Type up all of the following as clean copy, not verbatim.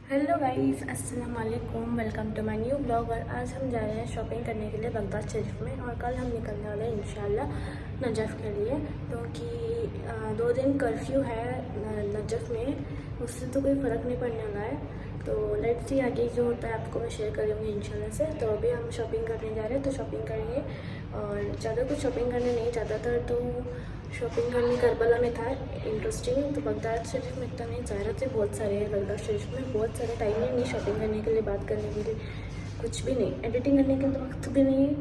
Hello guys, अस्सलाम वालेकुम। Welcome to my new blog. और आज हम जा रहे हैं शॉपिंग करने के लिए बगदाद शरीफ में, और कल हम निकलने वाले हैं इंशाल्लाह नजफ़ के लिए, क्योंकि 2 दिन कर्फ्यू है नजफ़ में। उससे तो कोई फ़र्क नहीं पड़ने वाला है, तो लेट्स सी आगे जो होता है आपको मैं शेयर करूँगी इंशाल्लाह से। तो अभी हम शॉपिंग करने जा रहे हैं, तो शॉपिंग करेंगे। और ज़्यादा कुछ शॉपिंग करने नहीं चाहता था, तो शॉपिंग करने करबला में था इंटरेस्टिंग। तो बगदाद शरीफ में इतना नहीं, ज़ायरत से बहुत सारे हैं बगदाद शरीफ में, बहुत सारे टाइम ही नहीं शॉपिंग करने के लिए, बात करने के लिए कुछ भी नहीं, एडिटिंग करने के लिए वक्त भी नहीं है।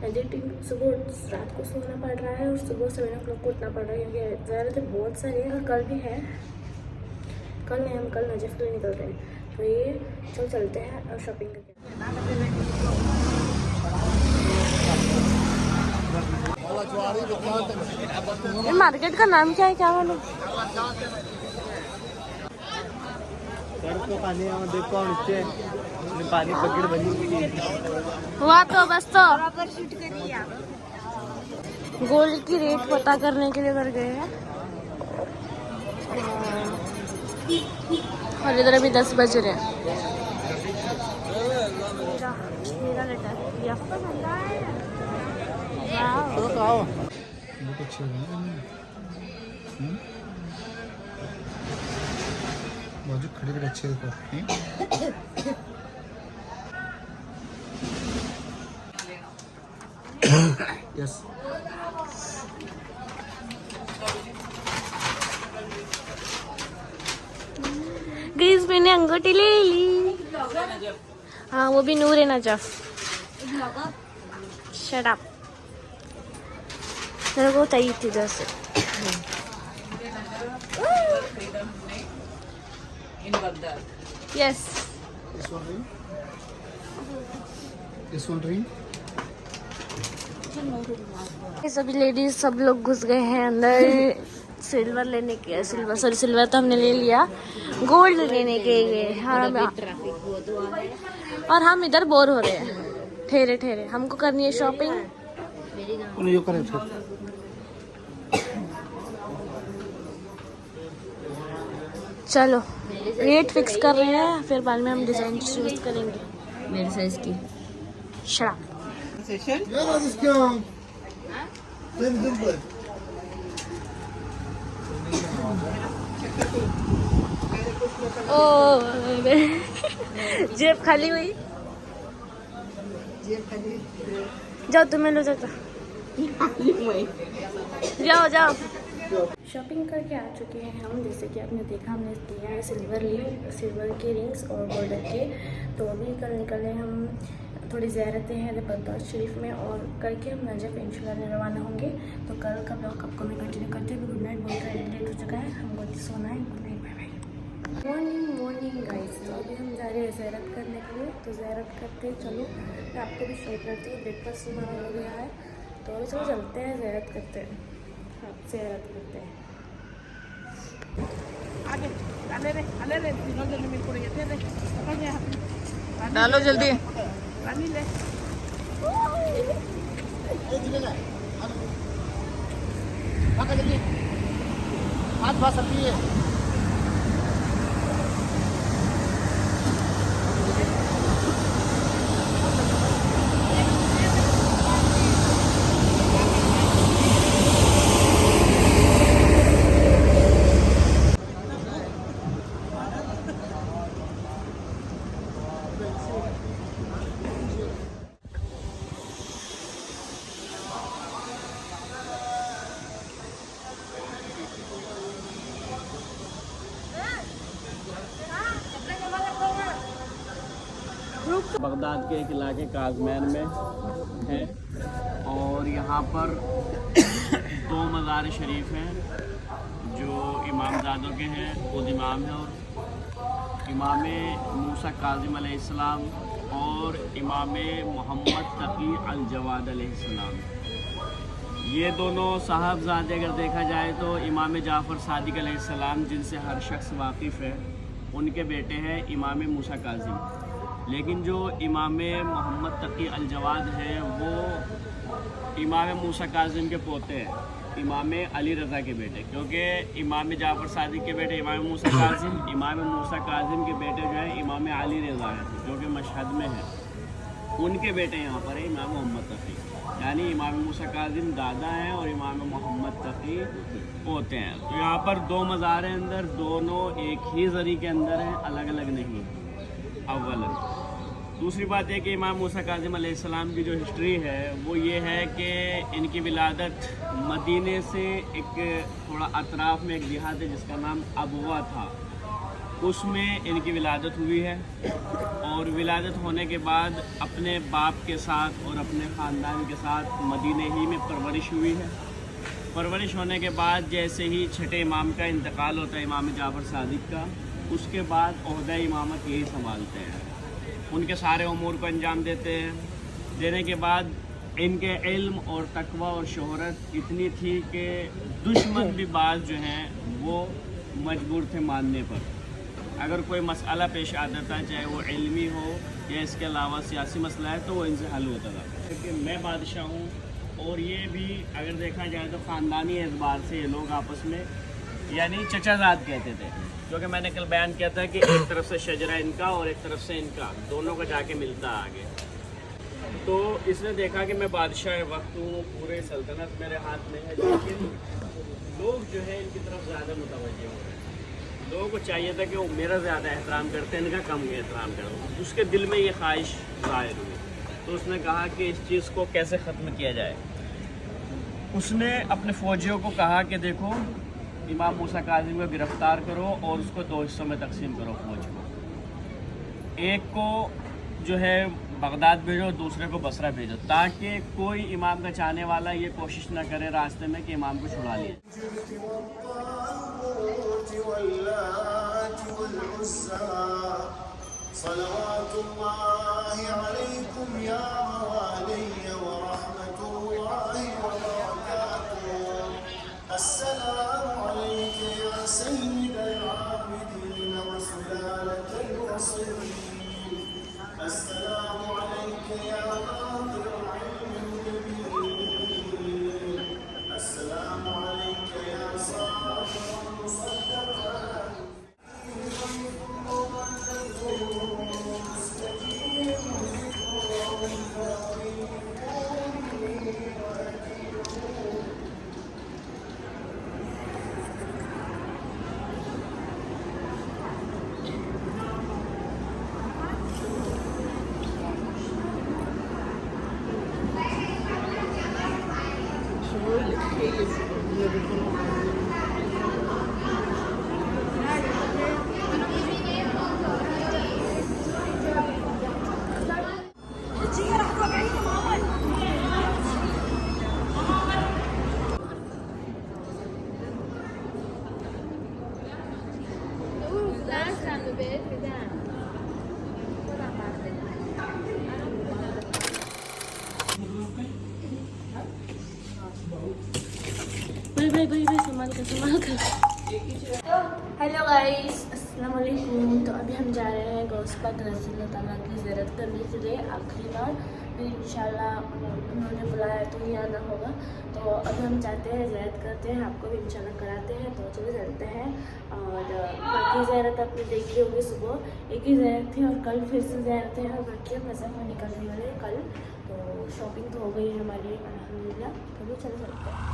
एडिटिंग सुबह रात को सोना पड़ रहा है और सुबह 7 o'clock को उठना पड़ रहा है, क्योंकि ज़्यादातर बहुत सारे हैं। और कल भी है, कल नहीं, हम कल नजफ़ के लिए निकल रहे हैं। तो ये चलते हैं और शॉपिंग करके। मार्केट का नाम क्या है, क्या मालूम? पानी पकड़ बनी हुआ तो बस, तो गोल्ड की रेट पता करने के लिए कर गए हैं। और इधर अभी 10 बज रहे हैं। मेरा लेटर बहुत अच्छे बाजू खड़े खड़े अच्छे यस। गाइस, मैंने अंगूठी ले ली। हाँ, वो भी नूर है नजफ़। शट अप, मेरे को चाहिए थी इधर से। Yes, this one ring. सभी लेडीज सब लोग घुस गए हैं अंदर सिल्वर लेने के। सिल्वर तो हमने ले लिया, गोल्ड लेने के गए। हाँ, और हम इधर बोर हो रहे हैं ठहरे। हमको करनी है शॉपिंग। चलो रेट फिक्स कर रहे हैं, फिर बाद में हम डिजाइन चूज करेंगे मेरे साइज की। शराब ओ जेब खाली हुई, जाओ तुम्हें लो, जाओ जाओ। शॉपिंग करके आ चुके हैं हम। जैसे कि आपने देखा, हमने लिया है सिल्वर के रिंग्स और गोल्डन के। तो अभी कल निकले हम, थोड़ी ज़ियारतें हैं बगदाद शरीफ में, और करके हम नजफ़ इंशाल्लाह रवाना होंगे। तो कल का ब्लॉग आपको मैं कंटिन्यू करते हुए गुड नाइट बोलकर लेट हो चुका है, हमको सोना है। Good night, bye bye. Morning guys, तो अभी हम जा रहे हैं ज़ियारत करने के लिए। तो ज़ियारत करते चलो, मैं आपको भी शेयर करती हूँ। ब्रेकफास्ट सुबह हो गया है, तो अभी चलो चलते हैं, ज़ियारत करते हैं। हाँ, ज़ियारत करते हैं। डालो जल्दी। हाथ भाग सकती है। बगदाद के एक इलाके काज़मैन में है, और यहाँ पर 2 मज़ार शरीफ हैं जो इमामज़ादों के हैं। खुद इमाम है, और इमाम मूसा काज़िम अलैहिस्सलाम और इमाम मोहम्मद तकी अल जवाद अलैहिस्सलाम। ये दोनों साहबजादे अगर देखा जाए तो इमाम जाफ़र सादिक अलैहिस्सलाम, जिनसे हर शख्स वाकिफ़ है, उनके बेटे हैं इमाम मूसा काज़िम। लेकिन जो इमाम मोहम्मद तकी अल जवाद हैं, वो इमाम मूसा काज़िम के पोते हैं, इमाम अली रज़ा के बेटे, क्योंकि इमाम जाफ़र सादिक के बेटे इमाम मूसा काज़िम के बेटे जो है इमाम इमाम अली रज़ा जो कि मशहद में है, उनके बेटे यहाँ पर है इमाम मोहम्मद तक़ी, यानी इमाम मूसा काज़िम दादा हैं और इमाम मोहम्मद तक़ी पोते हैं। तो यहाँ पर दो मज़ार हैं अंदर, दोनों एक ही ज़री के अंदर हैं, अलग अलग नहीं। अव्वलन दूसरी बात है कि इमाम मूसा काज़िम अलैहिस्सलाम की जो हिस्ट्री है वो ये है कि इनकी विलादत मदीने से एक थोड़ा अतराफ़ में एक देहात है जिसका नाम अबवा था, उसमें इनकी विलादत हुई है। और विलादत होने के बाद अपने बाप के साथ और अपने ख़ानदान के साथ मदीने ही में परवरिश हुई है। परवरिश होने के बाद जैसे ही छठे इमाम का इंतकाल होता है, इमाम जाफ़र सादिक का, उसके बाद ओहदा इमामत यही संभालते हैं, उनके सारे उमूर को अंजाम देते हैं। देने के बाद इनके इल्म और तकवा और शोहरत इतनी थी कि दुश्मन भी बाज़ जो हैं वो मजबूर थे मानने पर। अगर कोई मसला पेश आता था, चाहे वो इल्मी हो या इसके अलावा सियासी मसला है, तो वो इनसे हल होता था। क्योंकि मैं बादशाह हूँ और ये भी अगर देखा जाए तो ख़ानदानी एतबार से ये लोग आपस में यानी चचाजाद कहते थे, क्योंकि मैंने कल बयान किया था कि एक तरफ से शजरा इनका और एक तरफ से इनका, दोनों का जाके मिलता आगे। तो इसने देखा कि मैं बादशाह वक्त हूँ, पूरे सल्तनत मेरे हाथ में है, लेकिन लोग जो है इनकी तरफ ज़्यादा मुतवज्जह हो रहे हैं। लोगों को चाहिए था कि वो मेरा ज़्यादा एहतराम करते हैं, इनका कम एहतराम करो। उसके दिल में ये ख्वाहिश ज़ाहिर हुई, तो उसने कहा कि इस चीज़ को कैसे ख़त्म किया जाए। उसने अपने फ़ौजियों को कहा कि देखो, इमाम मूसा काज़िम को गिरफ़्तार करो और उसको दो हिस्सों में तकसीम करो फ़ौज को। एक को जो है बगदाद भेजो, दूसरे को बसरा भेजो, ताकि कोई इमाम का चाहने वाला ये कोशिश ना करे रास्ते में कि इमाम को छुड़ा लिया। भाई संभाल कर। हेलो गाइस, अस्सलाम वालेकुम। तो अभी हम जा रहे हैं गौस पाक रसूल ताला की ज़ियारत करने के लिए आखिरी बार, फिर इंशाल्लाह उन्होंने बुलाया तो ही आना होगा। तो अभी हम जाते हैं, ज़ियारत करते हैं, आपको भी इंशाल्लाह कराते हैं। तो चलो चलते हैं। और बाकी ज़ियारत आपने देखी होगी, सुबह एक ही ज़ियारत थी और कल फिर से ज़ियारत है और बाकी हम मज़ा में निकलने वाले कल। तो शॉपिंग तो हो गई है हमारी अल्हम्दुलिल्लाह। तो भी चलो चलते हैं।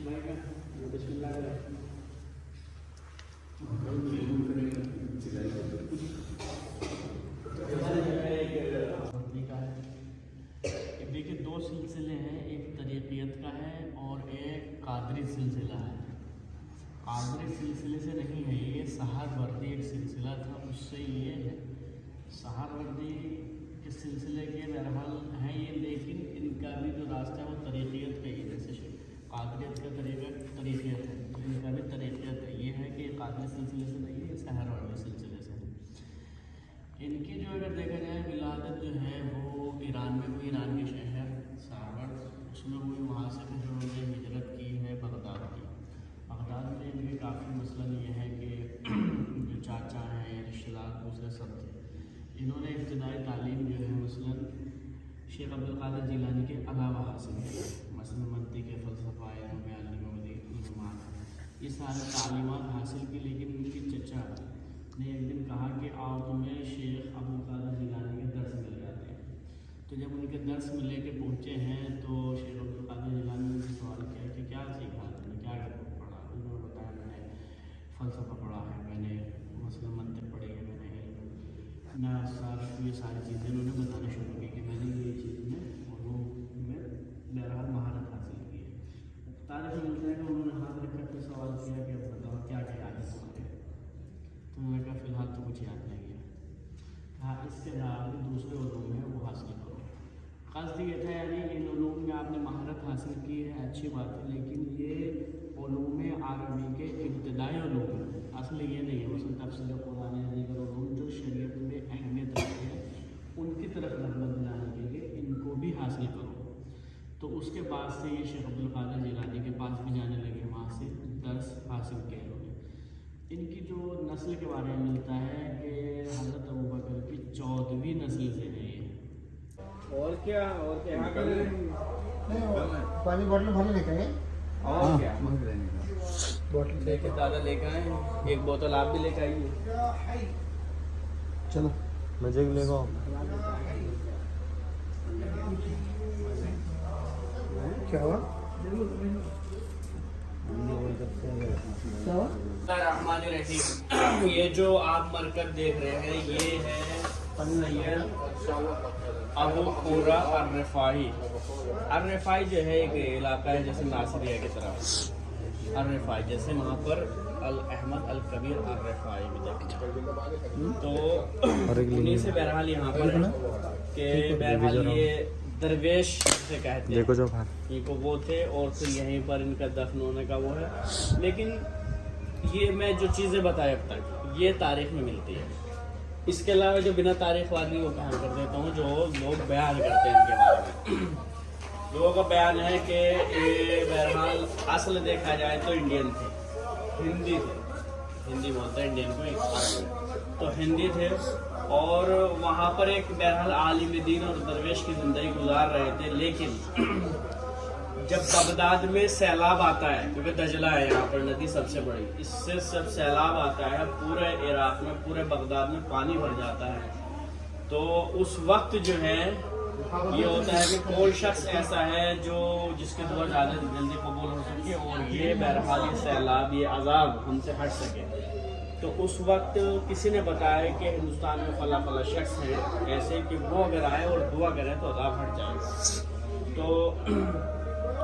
देखिए, दो सिलसिले हैं, एक तरीक़ियत का है और एक कादरी सिलसिला है। कादरी सिलसिले से नहीं है ये, सहारवर्दी एक सिलसिला था, उससे ये है। सहारवर्दी के सिलसिले के बहरहाल हैं ये, लेकिन इनका भी जो रास्ता है वो तरीक़ियत का ही, जैसे कादरियत का तरीक़ियत है, तो इनका भी तरीक़ियत है। ये है कि कादरी सिलसिले से नहीं है, सहारवर्दी सिलसिले से है। इनकी जो अगर देखा जाए विलादत जो है वो ईरान में हुई, ईरान के शहर सारवर्द उसमें हुई। वहाँ से फिर उन्होंने हिजरत की है बगदाद की। बगदाद में इनके काफ़ी मसलन ये है कि जो चाचा हैं, रिश्तेदार दूसरे सब थे, इन्होंने इब्तिदाई तालीम जो है मसलन शेख अब्दुल कादिर जिलानी के अलावा हासिल की, मसलन मंतिक़, फ़लसफ़ा, ये सारे तालीमात हासिल की। लेकिन उनके चचा ने एक दिन कहा कि आओ तुम्हें शेख अब्दुल कादिर जिलानी के दर्स मिल जाते हैं। तो जब उनके दर्स में लेके पहुँचे हैं तो शेख अब्दुल कादिर जिलानी ने सवाल किया कि क्या सीखा तुमने, क्या पढ़ा? उन्होंने बताया मैंने फ़लसफ़ा पढ़ा है, मैंने मसलन मंतिक़ पढ़ी है, मैंने ना सारा ये सारी चीज़ें उन्होंने बताना शुरू की कि मैंने ये चीज़ में और वो में बहरहाल महारत हासिल की है। तारीफ़ में मिलता है कि उन्होंने हाथ रखकर फिर सवाल किया कि बताओ क्या क्या याद है तुम्हारे? तो उन्होंने कहा फ़िलहाल तो कुछ याद नहीं है। कहा इसके अलावा भी दूसरे उलूम हैं वो हासिल करो। क़स्द ये था यानी इन उलूम में आपने महारत हासिल की है, अच्छी बात है, लेकिन ये उलूम अरबी के इब्तिदाई उलूम हैं, असल ये नहीं है। मसलन तफसीर कुरान या दीगर उलूम जो शरीयत में अहमियत रखते हैं उनकी तरफ रग़बत दिलाने के लिए इनको भी हासिल करो। तो उसके बाद से ये शेख अब्दुल कादिर जिलानी के पास भी जाने लगे, वहाँ से दर्स हासिल किया इन्होंने। इनकी जो नस्ल के बारे में मिलता है कि हज़रत अबू बकर की 14वीं नस्ल से है ये। और क्या पानी बॉटल भरने लेके आए। और क्या बॉटल लेके दादा लेके आए, एक बोतल आप भी लेके आइए। चलो मजे के लेगा। क्या हुआ? रहमान ये जो आप मरकब देख रहे हैं ये है अबू पूरा अर्रफाई। अर्रफाई जो है एक इलाका है जैसे नासिरिया की तरफ। अर्रफाई जैसे वहाँ पर अल अहमद अल कबीर अर्रफाई भी देखते, तो उन्हीं से बहरहाल यहाँ पर है कि बहरहाल ये दरवेश से कहते हैं, जो इनको वो थे और फिर यहीं पर इनका दफन होने का वो है। लेकिन ये मैं जो चीज़ें बताया अब तक ये तारीख में मिलती है। इसके अलावा जो बिना तारीख वाली वो बयान कर देता हूँ, जो लोग बयान करते हैं इनके बारे में। लोगों का बयान है कि ये बहरहाल असल देखा जाए तो इंडियन थे, हिंदी थे, हिंदी बोलते हैं इंडियन को, तो हिंदी थे और वहाँ पर एक बहरहाल आलिम दीन और दरवेश की ज़िंदगी गुजार रहे थे। लेकिन जब बगदाद में सैलाब आता है, क्योंकि दजला है यहाँ पर नदी सबसे बड़ी, इससे सब सैलाब आता है, पूरे इराक़ में पूरे बगदाद में पानी भर जाता है, तो उस वक्त जो है ये होता है कि कोई शख्स ऐसा है जो जिसकी दुआ ज़्यादा जल्दी कबूल हो सके और ये बहरहाल ये सैलाब ये अजाब हमसे हट सके। तो उस वक्त किसी ने बताया कि हिंदुस्तान में फला फला शख्स हैं ऐसे कि वो अगर आए और दुआ करें तो अजाब हट जाएगा। तो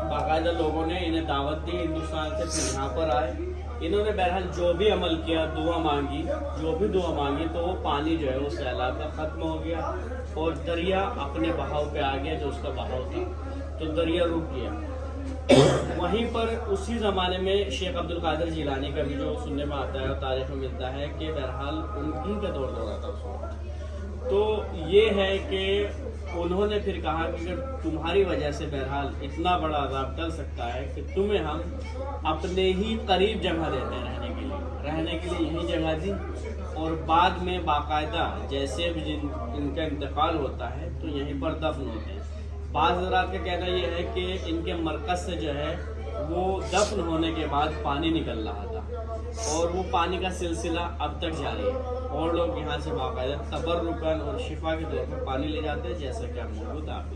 बाकायदा लोगों ने इन्हें दावत दी हिंदुस्तान से, फिर यहाँ पर आए। इन्होंने बहरहाल जो भी अमल किया, दुआ मांगी, जो भी दुआ मांगी, तो वो पानी जो है वो सैलाब का ख़त्म हो गया और दरिया अपने बहाव पे आ गया, जो उसका बहाव था, तो दरिया रुक गया। वहीं पर उसी ज़माने में शेख अब्दुल कादिर जिलानी का भी जो सुनने में आता है और तारीख में मिलता है कि बहरहाल उनकी का दौर रहा था उस वक्त। तो ये है कि उन्होंने फिर कहा कि अगर तुम्हारी वजह से बहरहाल इतना बड़ा अज़ाब टल सकता है कि तुम्हें हम अपने ही करीब जगह देते हैं रहने के लिए यही जगह दी। और बाद में बाकायदा जैसे भी इनका इंतकाल होता है तो यहीं पर दफन होते हैं। बाज़ हज़रात का कहना यह है कि इनके मरकज़ से जो है वो दफन होने के बाद पानी निकल रहा था और वो पानी का सिलसिला अब तक जारी है और लोग यहाँ से बाकायदा तबर्रुकन और शिफा के तौर पर पानी ले जाते हैं, जैसा कि हम मौजूद आप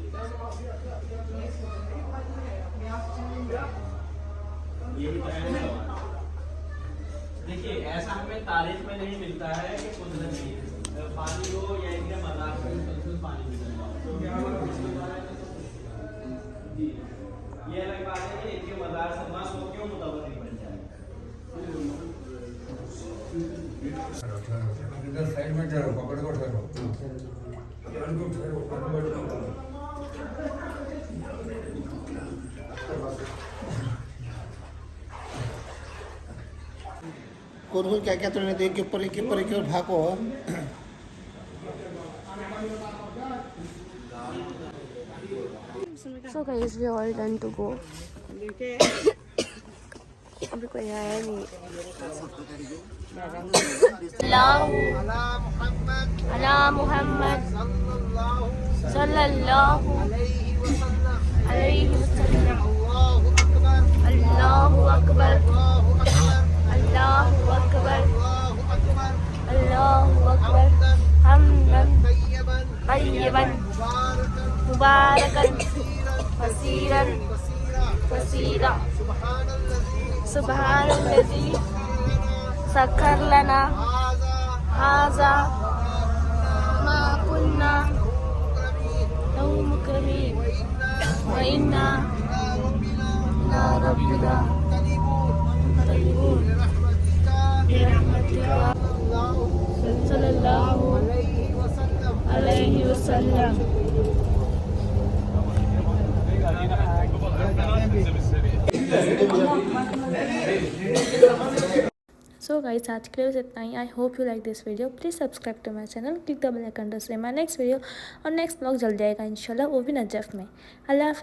यही तो है सवाल। देखिए ऐसा हमें तारीख में नहीं मिलता है कि कुदरत नहीं पानी हो या इनके मजाक में मुसलसल पानी मिल रहा हो। तो क्या हुआ जी, ये अलग बात है कि इनके मजार से ना सो क्यों मुतवरी बन जाए। इधर साइड में ठहरो, पकड़ को ठहरो। कौन कौन क्या क्या तुमने देख के ऊपर एक और भागो। So guys, we are all done to go. अभी कोई आया नहीं। अला मुहम्मद सल्लल्लाहु अलैहि वसल्लम। अल्लाहु अकबर अल्लाहु अकबर अल्लाहु अकबर हम्दन तय्यबन मुबारकन कसीरन कसीरा सुब्हानल्लज़ी सखर लना हाज़ा मा कुन्ना लहु मुकरमीन व इन्ना इला रब्बिना मुनक़लिबून बिरहमतिका सल्लल्लाहु अलैहि वसल्लम। सो गाइस, आज के लिए बस इतना ही। I hope you like this video. Please subscribe to my channel, click the bell icon to see my next video. और नेक्स्ट ब्लॉग जल्दी आएगा इंशाल्लाह, वो भी नजफ़ में। अल्लाह।